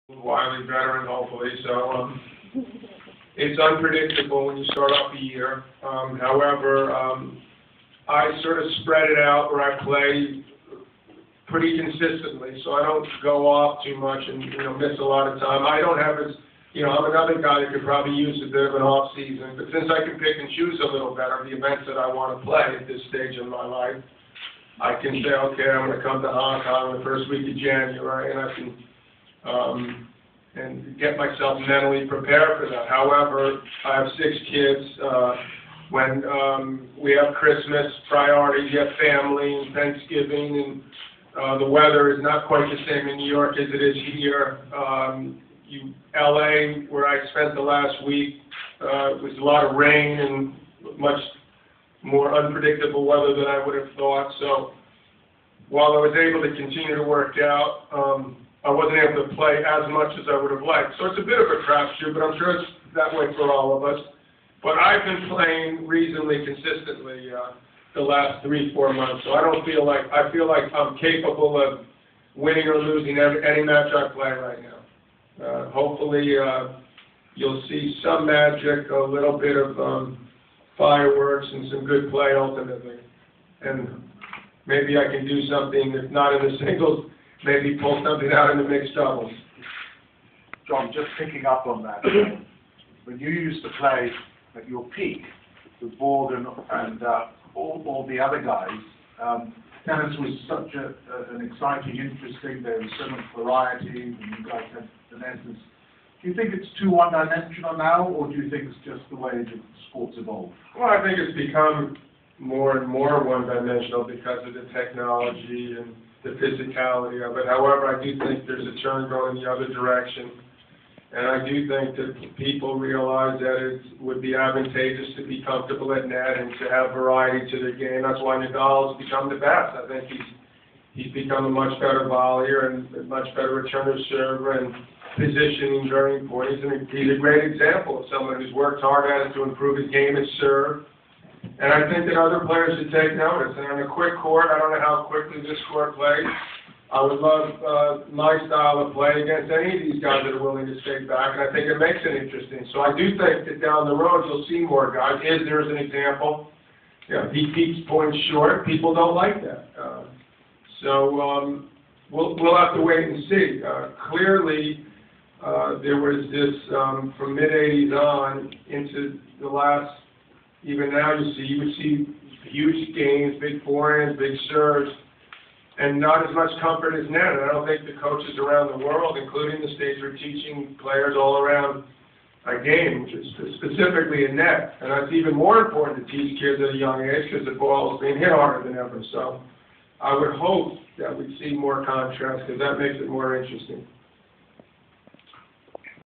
wily veteran, hopefully. So it's unpredictable when you start off the year. However, I sort of spread it out where I play pretty consistently, so I don't go off too much and miss a lot of time. I don't have as I'm another guy that could probably use a bit of an off season, but since I can pick and choose a little better the events that I want to play at this stage in my life, I can say, okay, I'm going to come to Hong Kong the first week of January, and I can and get myself mentally prepared for that. However, I have 6 kids. When we have Christmas priorities, you have family and Thanksgiving, and the weather is not quite the same in New York as it is here. LA, where I spent the last week, was a lot of rain and much more unpredictable weather than I would have thought. So while I was able to continue to work out, I wasn't able to play as much as I would have liked. So it's a bit of a crapshoot, but I'm sure it's that way for all of us. But I've been playing reasonably consistently the last 3-4 months. So I feel like I'm capable of winning or losing any match I play right now. Hopefully you'll see some magic, a little bit of fireworks, and some good play ultimately. And maybe I can do something, if not in the singles, maybe pull something out in the mixed doubles. John, just picking up on that, when you used to play at your peak with Borg and all the other guys, tennis was such an exciting, interesting, there was so much variety, and you guys had finesses. Do you think it's too one-dimensional now, or do you think it's just the way the sport's evolved? Well, I think it's become more and more one-dimensional because of the technology and the physicality of it. However, I do think there's a turn going the other direction. And I do think that people realize that it would be advantageous to be comfortable at net and to have variety to their game. That's why Nadal has become the best. I think he's become a much better volleyer and a much better returner server, and positioning very important. He's a great example of someone who's worked hard at it to improve his game and serve. And I think that other players should take notice. And on a quick court, I don't know how quickly this court plays. I would love my style of play against any of these guys that are willing to stay back, and I think it makes it interesting. So I do think that down the road you'll see more guys. There's an example. He keeps points short. People don't like that. So we'll have to wait and see. Clearly, there was this from mid-'80s on into the last. Even now, you would see huge games, big forehands, big serves, and not as much comfort as net. And I don't think the coaches around the world, including the States, are teaching players all around a game, specifically in net. And that's even more important to teach kids at a young age because the ball is being hit harder than ever. So I would hope that we'd see more contrast because that makes it more interesting.